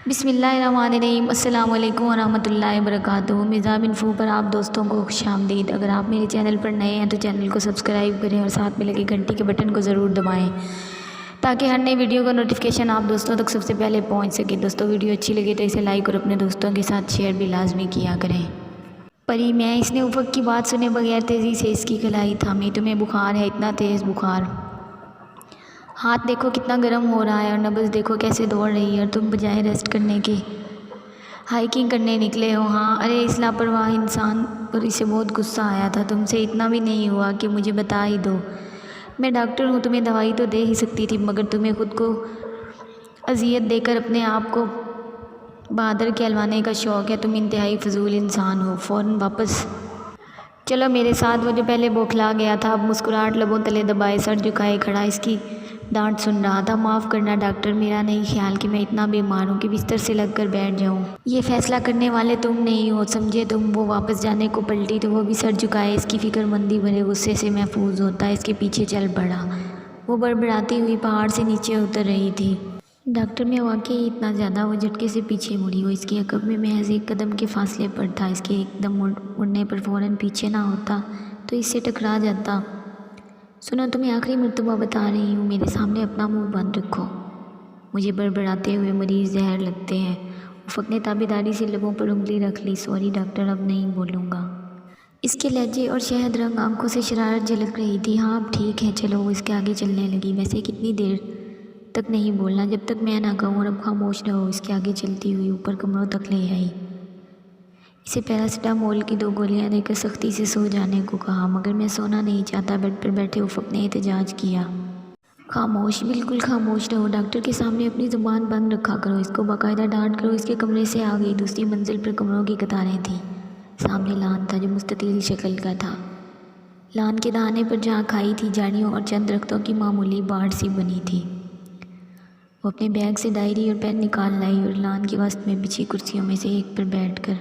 بسم اللہ الرحمن الرحیم۔ السلام علیکم ورحمۃ اللہ وبرکاتہ۔ مرزا انفو پر آپ دوستوں کو خوش آمدید۔ اگر آپ میرے چینل پر نئے ہیں تو چینل کو سبسکرائب کریں اور ساتھ میں لگے گھنٹی کے بٹن کو ضرور دبائیں تاکہ ہر نئی ویڈیو کا نوٹیفیکیشن آپ دوستوں تک سب سے پہلے پہنچ سکے۔ دوستوں ویڈیو اچھی لگے تو اسے لائک اور اپنے دوستوں کے ساتھ شیئر بھی لازمی کیا کریں۔ پری میں اس نے افق کی بات سنے بغیر تیزی سے اس کی کلائی تھامی۔ تمہیں بخار ہے؟ اتنا تیز بخار؟ ہاتھ دیکھو کتنا گرم ہو رہا ہے اور نبض دیکھو کیسے دوڑ رہی ہے، اور تم بجائے ریسٹ کرنے کے ہائیکنگ کرنے نکلے ہو۔ ہاں، ارے اس لاپرواہ انسان پر اسے بہت غصہ آیا تھا۔ تم سے اتنا بھی نہیں ہوا کہ مجھے بتا ہی دو۔ میں ڈاکٹر ہوں، تمہیں دوائی تو دے ہی سکتی تھی، مگر تمہیں خود کو اذیت دے کر اپنے آپ کو بہادر کہلوانے کا شوق ہے۔ تم انتہائی فضول انسان ہو۔ فوراً واپس چلو میرے ساتھ۔ وہ جو پہلے بوکھلا گیا تھا اب مسکراہٹ لبوں تلے دبائے سر جھکائے کھڑا اس کی ڈانٹ سن رہا تھا۔ معاف کرنا ڈاکٹر، میرا نہیں خیال کہ میں اتنا بیمار ہوں کہ بستر سے لگ کر بیٹھ جاؤں۔ یہ فیصلہ کرنے والے تم نہیں ہو، سمجھے تم۔ وہ واپس جانے کو پلٹی تو وہ بھی سر جھکائے اس کی فکر مندی بھرے غصے سے محفوظ ہوتا اس کے پیچھے چل پڑا۔ وہ بڑبڑاتی ہوئی پہاڑ سے نیچے اتر رہی تھی۔ ڈاکٹر میں واقعی اتنا زیادہ؟ وہ جھٹکے سے پیچھے مڑی۔ وہ اس کے عقب میں محض ایک قدم کے فاصلے پر تھا۔ اس کے ایک دم مڑنے پر فوراً پیچھے نہ ہوتا تو اس سے ٹکرا جاتا۔ سنو، تمہیں آخری مرتبہ بتا رہی ہوں، میرے سامنے اپنا منہ بند رکھو۔ مجھے بڑبڑاتے ہوئے مریض زہر لگتے ہیں۔ افق نے تابیداری سے لبوں پر انگلی رکھ لی۔ سوری ڈاکٹر، اب نہیں بولوں گا۔ اس کے لہجے اور شہد رنگ آنکھوں سے شرارت جھلک رہی تھی۔ ہاں اب ٹھیک ہے، چلو۔ وہ اس کے آگے چلنے لگی۔ ویسے کتنی دیر تک نہیں بولنا؟ جب تک میں نہ کہوں، اور اب خاموش رہو۔ اس کے آگے چلتی ہوئی اوپر کمروں تک لے آئی۔ اسے پیراسیٹامول کی 2 گولیاں دے کر سختی سے سو جانے کو کہا، مگر میں سونا نہیں چاہتا، بیڈ پر بیٹھے افق نے احتجاج کیا۔ خاموش، بالکل خاموش رہو۔ ڈاکٹر کے سامنے اپنی زبان بند رکھا کرو، اس کو باقاعدہ ڈانٹ کرو۔ اس کے کمرے سے آ گئی۔ دوسری منزل پر کمروں کی قطاریں تھیں۔ سامنے لان تھا جو مستطیل شکل کا تھا۔ لان کے دہانے پر جہاں کھائی تھی، جھاڑیوں اور چند درختوں کی معمولی باڑ سی بنی تھی۔ وہ اپنے بیگ سے ڈائری اور پین نکال لائی اور لان کے وسط میں بچھی کرسیوں میں سے ایک پر بیٹھ کر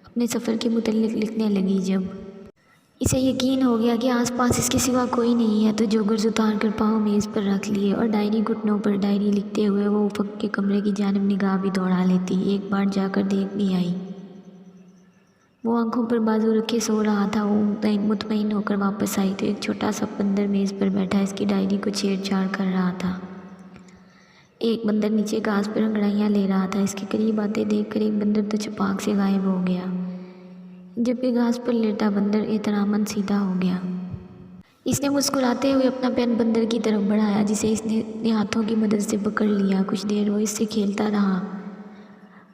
اپنے سفر کے متعلق لکھنے لگی۔ جب اسے یقین ہو گیا کہ آس پاس اس کے سوا کوئی نہیں ہے تو جوگرز اتار کر پاؤں میز پر رکھ لیے اور ڈائری گھٹنوں پر۔ ڈائری لکھتے ہوئے وہ افق کے کمرے کی جانب نگاہ بھی دوڑا لیتی، ایک بار جا کر دیکھ بھی آئی۔ وہ آنکھوں پر بازو رکھے سو رہا تھا۔ وہ مطمئن ہو کر واپس آئی تو ایک چھوٹا سا بندر میز پر بیٹھا اس کی ڈائری کو چھیڑ چھاڑ کر رہا تھا۔ ایک بندر نیچے گھاس پر انگڑائیاں لے رہا تھا۔ اس کے قریب آتے دیکھ کر ایک بندر تو چھپاک سے غائب ہو گیا، جبکہ گھاس پر لیٹا بندر احتراماً سیدھا ہو گیا۔ اس نے مسکراتے ہوئے اپنا پین بندر کی طرف بڑھایا، جسے اس نے اپنے ہاتھوں کی مدد سے پکڑ لیا۔ کچھ دیر وہ اس سے کھیلتا رہا۔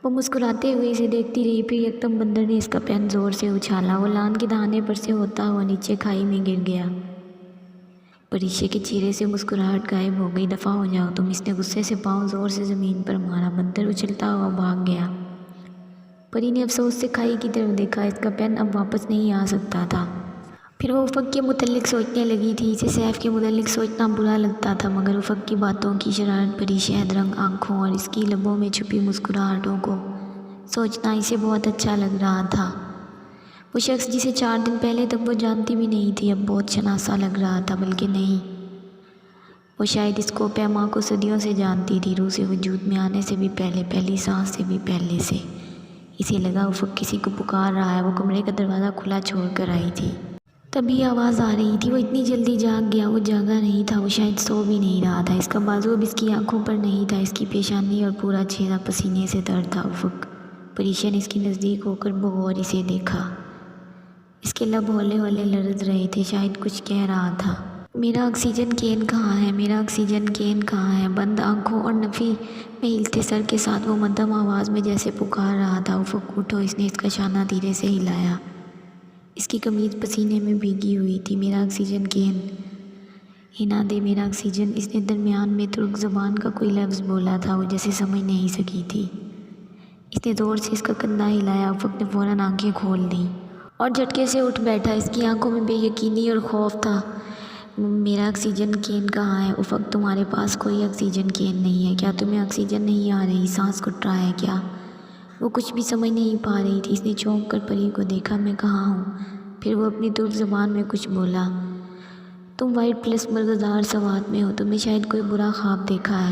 وہ مسکراتے ہوئے اسے دیکھتی رہی، پھر یکدم بندر نے اس کا پین زور سے اچھالا۔ وہ لان کے دہانے پر سے ہوتا ہوا نیچے کھائی میں گر گیا۔ پریشے کے چہرے سے مسکراہٹ غائب ہو گئی۔ دفع ہو جاؤ تم، اس نے غصے سے پاؤں زور سے زمین پر مارا۔ بندر اچھلتا ہوا بھاگ گیا۔ پری نے افسوس سے کھائی کی طرف دیکھا۔ اس کا پین اب واپس نہیں آ سکتا تھا۔ پھر وہ افق کے متعلق سوچنے لگی تھی۔ اسے سیف کے متعلق سوچنا برا لگتا تھا، مگر افق کی باتوں کی شرارت بھری شہد رنگ آنکھوں اور اس کی لبوں میں چھپی مسکراہٹوں کو سوچنا اسے بہت اچھا لگ رہا تھا۔ وہ شخص جسے 4 دن پہلے تک وہ جانتی بھی نہیں تھی اب بہت شناسا لگ رہا تھا، بلکہ نہیں، وہ شاید اس کو پیما کو صدیوں سے جانتی تھی، روح سے وجود میں آنے سے بھی پہلے، پہلی سانس سے بھی پہلے سے۔ اسے لگا افق کسی کو پکار رہا ہے۔ وہ کمرے کا دروازہ کھلا چھوڑ کر آئی تھی۔ تبھی آواز آ رہی تھی۔ وہ اتنی جلدی جاگ گیا؟ وہ جاگا نہیں تھا، وہ شاید سو بھی نہیں رہا تھا۔ اس کا بازو اب اس کی آنکھوں پر نہیں تھا، اس کی پیشانی اور پورا چہرہ پسینے سے تر تھا۔ افق پریشان اس کے نزدیک ہو کر بغور اسے دیکھا۔ اس کے لب ہولے ہولے لرز رہے تھے، شاید کچھ کہہ رہا تھا۔ میرا آکسیجن کین کہاں ہے؟ میرا آکسیجن کین کہاں ہے؟ بند آنکھوں اور نفی میں ہلتے سر کے ساتھ وہ مدھم آواز میں جیسے پکار رہا تھا، افق اٹھو۔ اس نے اس کا شانہ دھیرے سے ہلایا۔ اس کی قمیض پسینے میں بھیگی ہوئی تھی۔ میرا آکسیجن کین، ہنا دے میرا آکسیجن۔ اس نے درمیان میں ترک زبان کا کوئی لفظ بولا تھا، وہ جیسے سمجھ نہیں سکی تھی۔ اس نے زور سے اس کا کندھا ہلایا۔ افق نے فوراً آنکھیں کھول دیں اور جھٹکے سے اٹھ بیٹھا۔ اس کی آنکھوں میں بے یقینی اور خوف تھا۔ میرا آکسیجن کین کہاں ہے؟ افق تمہارے پاس کوئی آکسیجن کین نہیں ہے کیا؟ تمہیں آکسیجن نہیں آ رہی؟ سانس گھٹ رہا ہے کیا؟ وہ کچھ بھی سمجھ نہیں پا رہی تھی۔ اس نے چونک کر پری کو دیکھا۔ میں کہاں ہوں؟ پھر وہ اپنی ترک زبان میں کچھ بولا۔ تم وائٹ پلس مرغزار سوات میں ہو، تم نے شاید کوئی برا خواب دیکھا ہے۔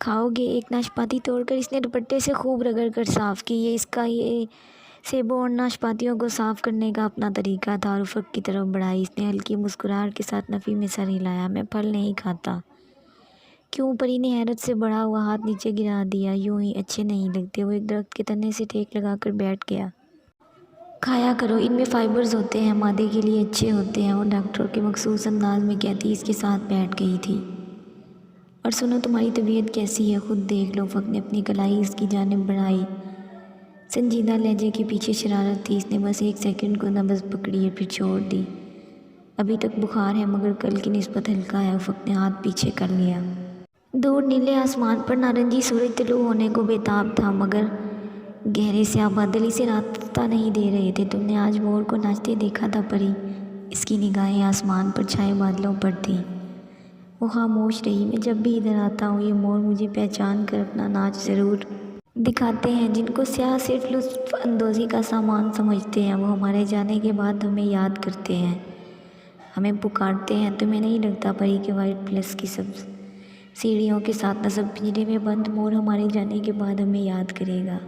کھاؤ گے؟ ایک ناشپاتی توڑ کر اس نے دوپٹے سے خوب رگڑ کر صاف کی۔ یہ سیبوں اور ناشپاتیوں کو صاف کرنے کا اپنا طریقہ تھا اور افق کی طرف بڑھائی۔ اس نے ہلکی مسکراہٹ کے ساتھ نفی میں سر ہلایا۔ میں پھل نہیں کھاتا۔ کیوں؟ پری نے حیرت سے بڑھا ہوا ہاتھ نیچے گرا دیا۔ یوں ہی اچھے نہیں لگتے۔ وہ ایک درخت کے تنے سے ٹیک لگا کر بیٹھ گیا۔ کھایا کرو، ان میں فائبرز ہوتے ہیں، معدے کے لیے اچھے ہوتے ہیں، وہ ڈاکٹروں کے مخصوص انداز میں کہتی اس کے ساتھ بیٹھ گئی تھی۔ اور سنو، تمہاری طبیعت کیسی ہے؟ خود دیکھ لو۔ افق نے اپنی کلائی اس کی جانب بڑھائی۔ سنجیدہ لہجے کے پیچھے شرارت تھی۔ اس نے بس ایک سیکنڈ کو نبض پکڑی اور پھر چھوڑ دی۔ ابھی تک بخار ہے مگر کل کی نسبت ہلکا ہے۔ افق نے ہاتھ پیچھے کر لیا۔ دور نیلے آسمان پر نارنجی سورج طلوع ہونے کو بےتاب تھا مگر گہرے سیاہ بادل اسے راستہ نہیں دے رہے تھے۔ تم نے آج مور کو ناچتے دیکھا تھا پری؟ اس کی نگاہیں آسمان پر چھائے بادلوں پر تھیں۔ وہ خاموش رہی۔ میں جب بھی ادھر آتا ہوں یہ مور مجھے پہچان کر اپنا ناچ ضرور دکھاتے ہیں۔ جن کو سیاح صرف لطف اندوزی کا سامان سمجھتے ہیں وہ ہمارے جانے کے بعد ہمیں یاد کرتے ہیں، ہمیں پکارتے ہیں۔ تمہیں نہیں لگتا پری کہ وائٹ پلس کی سبز سیڑھیوں کے ساتھ نصب پنجرے میں بند مور ہمارے جانے کے بعد ہمیں یاد کرے گا؟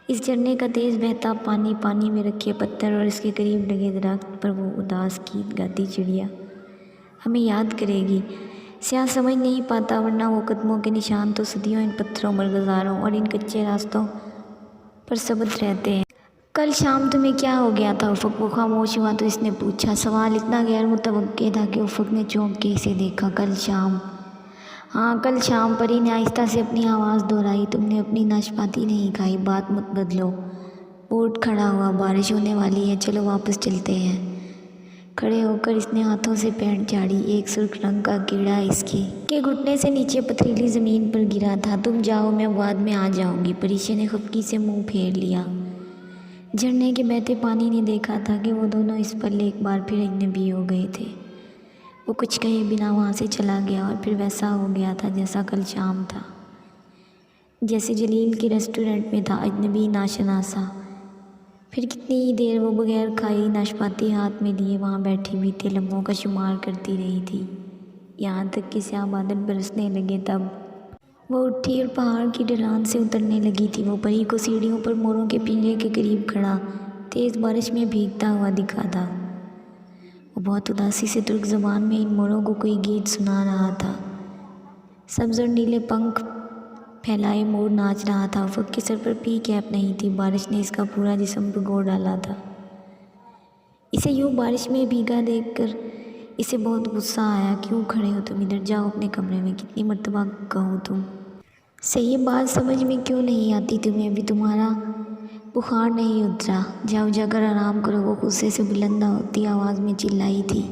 اس جھرنے کا تیز بہتا پانی، پانی میں رکھے پتھر اور اس کے قریب لگے درخت پر وہ اداس گیت گاتی چڑیا ہمیں یاد کرے گی۔ سیاح سمجھ نہیں پاتا ورنہ وہ قدموں کے نشان تو صدیوں ان پتھروں مرغزاروں اور ان کچے راستوں پر ثبت رہتے ہیں۔ کل شام تمہیں کیا ہو گیا تھا افق؟ وہ خاموش ہوا تو اس نے پوچھا۔ سوال اتنا غیر متوقع تھا کہ افق نے چونک کے اسے دیکھا۔ کل شام؟ ہاں کل شام، پری نے آہستہ سے اپنی آواز دہرائی۔ تم نے اپنی ناشپاتی نہیں کھائی۔ بات مت بدلو۔ وہ اٹھ کھڑا ہوا۔ بارش ہونے والی ہے، چلو واپس چلتے ہیں۔ کھڑے ہو کر اس نے ہاتھوں سے پینٹ جھاڑی۔ ایک سرخ رنگ کا کیڑا اس کے گھٹنے سے نیچے پتھریلی زمین پر گرا تھا۔ تم جاؤ، میں بعد میں آ جاؤں گی۔ پریشا نے خفگی سے منہ پھیر لیا۔ جھرنے کے بہتے پانی نے دیکھا تھا کہ وہ دونوں اس پل ایک بار پھر اجنبی ہو گئے تھے۔ وہ کچھ کہے بنا وہاں سے چلا گیا اور پھر ویسا ہو گیا تھا جیسا کل شام تھا، جیسے جلیل کے ریسٹورنٹ میں تھا، اجنبی، ناشناسا۔ پھر کتنی ہی دیر وہ بغیر کھائی ناشپاتی ہاتھ میں لیے وہاں بیٹھی بیتے لمحوں کا شمار کرتی رہی تھی، یہاں تک کہ سیاہ بادل برسنے لگے۔ تب وہ اٹھی اور پہاڑ کی ڈھلان سے اترنے لگی تھی۔ وہ پری کو سیڑھیوں پر موروں کے پنجرے کے قریب کھڑا تیز بارش میں بھیگتا ہوا دکھا تھا۔ وہ بہت اداسی سے ترک زبان میں ان موروں کو کوئی گیت سنا رہا تھا۔ سبز اور نیلے پنکھ پھیلائے مور ناچ رہا تھا۔ افق کے سر پر پی کیپ نہیں تھی، بارش نے اس کا پورا جسم بھگو ڈالا تھا۔ اسے یوں بارش میں بھیگا دیکھ کر اسے بہت غصہ آیا۔ کیوں کھڑے ہو تم؟ ادھر جاؤ اپنے کمرے میں۔ کتنی مرتبہ کہوں تم سے یہ بات سمجھ میں کیوں نہیں آتی تمہیں؟ ابھی تمہارا بخار نہیں اترا، جاؤ جا کر آرام کرو۔ وہ غصے سے بلند ہوتی آواز میں چلائی تھی۔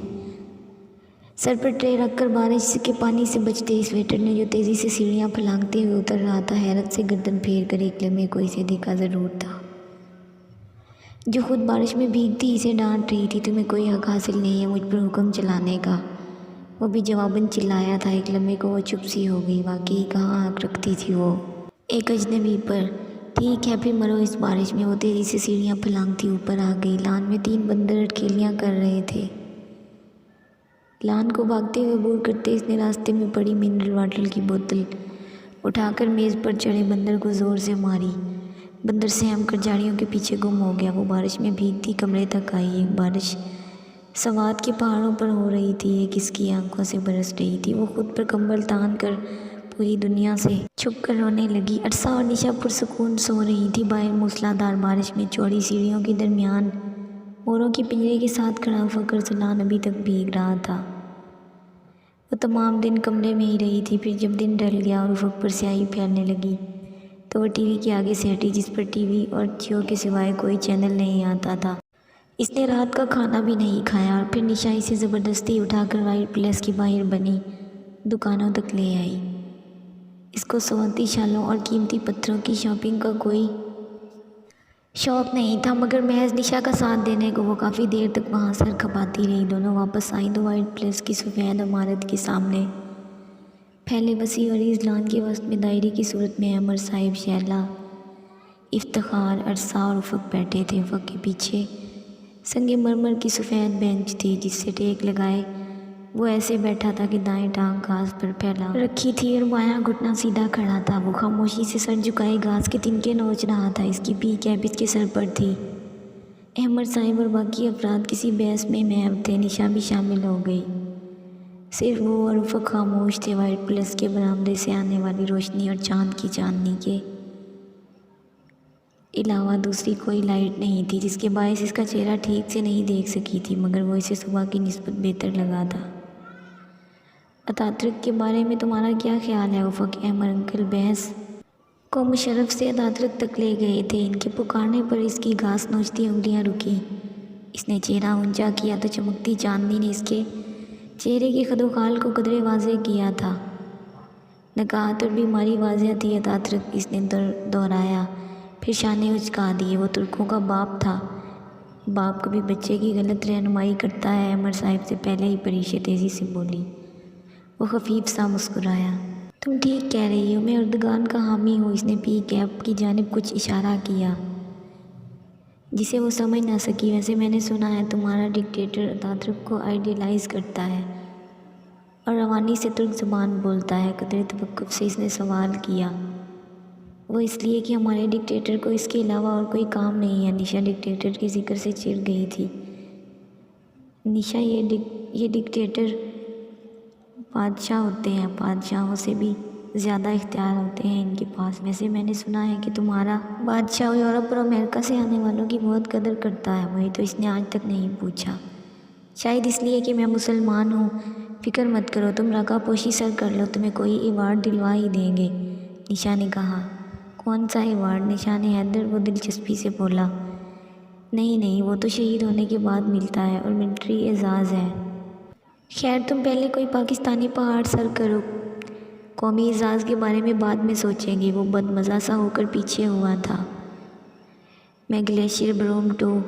سر پر ٹرے رکھ کر بارش کے پانی سے بچتے اس ویٹر نے جو تیزی سے سیڑھیاں پھلانگتے ہوئے اتر رہا تھا حیرت سے گردن پھیر کر ایک لمحے کو اسے دیکھا ضرور تھا۔ جو خود بارش میں بھیگتی اسے ڈانٹ رہی تھی، تمہیں کوئی حق حاصل نہیں ہے مجھ پر حکم چلانے کا، وہ بھی جواباً چلایا تھا۔ ایک لمحے کو وہ چپ سی ہو گئی۔ واقعی کہاں حق رکھتی تھی وہ ایک اجنبی پر؟ ٹھیک ہے پھر مرو اس بارش میں۔ وہ تیزی سے سیڑھیاں پھلانگتی اوپر آ گئی۔ لان میں 3 بندر اٹکیلیاں کر رہے تھے۔ لان کو بھاگتے ہوئے عبور کرتے اس نے راستے میں پڑی منرل واٹر کی بوتل اٹھا کر میز پر چڑھے بندر کو زور سے ماری۔ بندر سہم کر جھاڑیوں کے پیچھے گم ہو گیا۔ وہ بارش میں بھیگتی کمرے تک آئی۔ ایک بارش سوات کے پہاڑوں پر ہو رہی تھی، ایک اس کی آنکھوں سے برس رہی تھی۔ وہ خود پر کمبل تان کر پوری دنیا سے چھپ کر رونے لگی۔ عرصہ اور نشا پرسکون سو رہی تھی باہر موسلادھار بارش میں۔ چوڑی سیڑھیوں کے درمیان موروں کے پنجرے کے ساتھ کھڑا فخر سلان ابھی تک بھیگ رہا تھا۔ وہ تمام دن کمرے میں ہی رہی تھی۔ پھر جب دن ڈھل گیا اور افق پر سیاہی پھیلنے لگی تو وہ ٹی وی کے آگے سے ہٹی جس پر ٹی وی اور جیو کے سوائے کوئی چینل نہیں آتا تھا۔ اس نے رات کا کھانا بھی نہیں کھایا اور پھر نشا اسے زبردستی اٹھا کر وائٹ پلیس کی باہر بنی دکانوں تک لے آئی۔ اس کو سونتی شالوں اور قیمتی پتھروں کی شاپنگ کا کوئی شوق نہیں تھا مگر محض نشا کا ساتھ دینے کو وہ کافی دیر تک وہاں سر کھپاتی رہی۔ دونوں واپس آئیں تو وائٹ پلیس کی سفید عمارت کے سامنے پھیلے وسیع عریض لان کے وسط میں دائرے کی صورت میں عمر صاحب، شیلا، افتخار، عرصہ اور افق بیٹھے تھے۔ افق کے پیچھے سنگ مرمر کی سفید بینچ تھی جس سے ٹیک لگائے وہ ایسے بیٹھا تھا کہ دائیں ٹانگ گھاس پر پھیلا رکھی تھی اور بایاں گھٹنا سیدھا کھڑا تھا۔ وہ خاموشی سے سر جھکائے گھاس کے تنکے نوچ رہا تھا۔ اس کی پی کیپ اس کے سر پر تھی۔ احمد صاحب اور باقی افراد کسی بحث میں محو تھے۔ نشا بھی شامل ہو گئی۔ صرف وہ اور افق خاموش تھے۔ وائٹ پلس کے برآمدے سے آنے والی روشنی اور چاند کی چاندنی کے علاوہ دوسری کوئی لائٹ نہیں تھی، جس کے باعث اس کا چہرہ ٹھیک سے نہیں دیکھ سکی تھی، مگر وہ اسے صبح کی نسبت بہتر لگا تھا۔ اتاترک کے بارے میں تمہارا کیا خیال ہے افق؟ احمد انکل بحث کو مشرف سے اتاترک تک لے گئے تھے۔ ان کے پکارنے پر اس کی گھاس نوچتی انگلیاں رکیں۔ اس نے چہرہ اونچا کیا تو چمکتی چاندنی نے اس کے چہرے کی خد و خال کو قدرے واضح کیا تھا۔ نکاہت اور بیماری واضح تھی اتاترک، اس نے دہرایا، پھر شانے اچکا دیے۔ وہ ترکوں کا باپ تھا۔ باپ کبھی بچے کی غلط رہنمائی کرتا ہے؟ عمر صاحب سے پہلے ہی پریشے تیزی سے بولی۔ وہ خفیف سا مسکرایا۔ تم ٹھیک کہہ رہی ہو، میں اردگان کا حامی ہوں۔ اس نے پی کیپ کی جانب کچھ اشارہ کیا جسے وہ سمجھ نہ سکی۔ ویسے میں نے سنا ہے تمہارا ڈکٹیٹر اتاترک کو آئیڈیلائز کرتا ہے اور روانی سے ترک زبان بولتا ہے۔ قدرے توقف سے اس نے سوال کیا۔ وہ اس لیے کہ ہمارے ڈکٹیٹر کو اس کے علاوہ اور کوئی کام نہیں ہے۔ نشا ڈکٹیٹر کے ذکر سے چڑ گئی تھی۔ نشا یہ ڈکٹیٹر بادشاہ ہوتے ہیں، بادشاہوں سے بھی زیادہ اختیار ہوتے ہیں ان کے پاس۔ ویسے میں نے سنا ہے کہ تمہارا بادشاہ یورپ اور امریکہ سے آنے والوں کی بہت قدر کرتا ہے۔ وہی تو اس نے آج تک نہیں پوچھا۔ شاید اس لیے کہ میں مسلمان ہوں۔ فکر مت کرو، تم رقا پوشی سر کر لو، تمہیں کوئی ایوارڈ دلوا ہی دیں گے، نشا نے کہا۔ کون سا ایوارڈ؟ نشا نے حیدر وہ دلچسپی سے بولا۔ نہیں، وہ تو شہید ہونے کے بعد ملتا ہے اور ملٹری اعزاز ہے۔ خیر تم پہلے کوئی پاکستانی پہاڑ سر کرو، قومی اعزاز کے بارے میں بعد میں سوچیں گے۔ وہ بد مزہ سا ہو کر پیچھے ہوا تھا۔ میں گلیشیئر، برومٹو،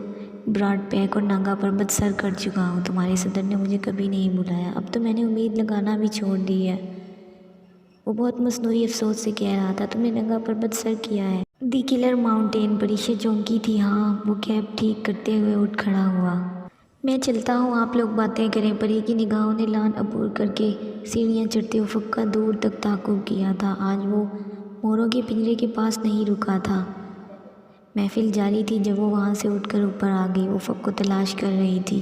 براڈ پیک اور ناگا پربت سر کر چکا ہوں۔ تمہارے صدر نے مجھے کبھی نہیں بلایا۔ اب تو میں نے امید لگانا بھی چھوڑ دی ہے، وہ بہت مصنوعی افسوس سے کہہ رہا تھا۔ تم نے ناگا پربت سر کیا ہے؟ دی کلر ماؤنٹین۔ پریشا چونکی تھی۔ ہاں۔ وہ کیپ ٹھیک کرتے ہوئے اٹھ کھڑا ہوا۔ میں چلتا ہوں، آپ لوگ باتیں کریں۔ پری کی نگاہوں نے لان عبور کر کے سیڑھیاں چڑھتے افق کا دور تک تعاقب کیا تھا۔ آج وہ موروں کے پنجرے کے پاس نہیں رکا تھا۔ محفل جاری تھی جب وہ وہاں سے اٹھ کر اوپر آ گئی۔ وہ افق کو تلاش کر رہی تھی۔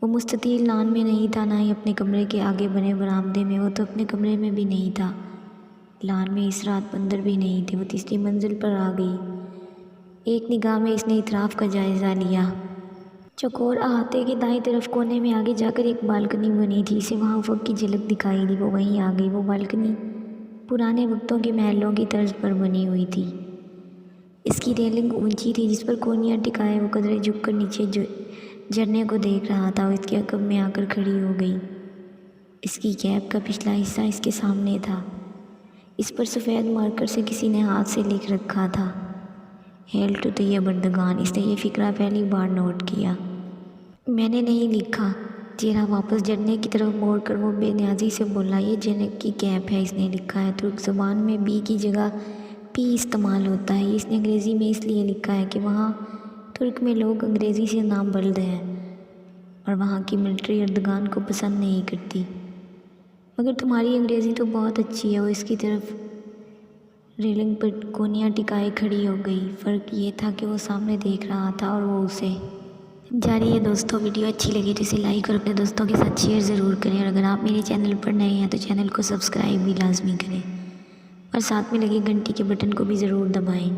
وہ مستطیل لان میں نہیں تھا، نہ ہی اپنے کمرے کے آگے بنے برآمدے میں۔ وہ تو اپنے کمرے میں بھی نہیں تھا۔ لان میں اس رات بندر بھی نہیں تھے۔ وہ تیسری منزل پر آ گئی۔ ایک نگاہ میں اس نے اطراف کا جائزہ لیا۔ چوکور احاطے کے دائیں طرف کونے میں آگے جا کر ایک بالکنی بنی تھی۔ اسے وہاں افق کی جھلک دکھائی دی۔ وہ وہیں آ گئی۔ وہ بالکنی پرانے وقتوں کے محلوں کی طرز پر بنی ہوئی تھی۔ اس کی ریلنگ اونچی تھی جس پر کونیاں ٹکائے وہ قدرے جھک کر نیچے جھرنے کو دیکھ رہا تھا۔ وہ اس کے عقب میں آ کر کھڑی ہو گئی۔ اس کی کیپ کا پچھلا حصہ اس کے سامنے تھا۔ اس پر سفید مارکر سے کسی نے ہاتھ سے لکھ رکھا تھا، ہیل ٹو طیب اردگان۔ اس نے یہ فقرہ پہلی بار نوٹ کیا۔ میں نے نہیں لکھا۔ چہرہ واپس جھرنے کی طرف موڑ کر وہ بے نیازی سے بولا، یہ جنک کی کیپ ہے۔ اس نے لکھا ہے۔ ترک زبان میں بی کی جگہ پی استعمال ہوتا ہے۔ یہ اس نے انگریزی میں اس لیے لکھا ہے کہ وہاں ترک میں لوگ انگریزی سے نام بلد ہیں اور وہاں کی ملٹری اردگان کو پسند نہیں کرتی۔ مگر تمہاری انگریزی تو بہت اچھی ہے۔ وہ اس کی طرف ریلنگ پر کونیاں ٹکائے کھڑی ہو گئی۔ فرق یہ تھا کہ وہ سامنے دیکھ رہا تھا اور وہ اسے۔ جاری ہے دوستوں، ویڈیو اچھی لگی تو اسے لائک اور اپنے دوستوں کے ساتھ شیئر ضرور کریں، اور اگر آپ میرے چینل پر نئے ہیں تو چینل کو سبسکرائب بھی لازمی کریں اور ساتھ میں لگے گھنٹی کے بٹن کو بھی ضرور دبائیں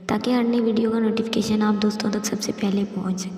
تاکہ ہر نئی ویڈیو کا نوٹیفیکیشن آپ دوستوں تک سب سے پہلے پہنچ سکے۔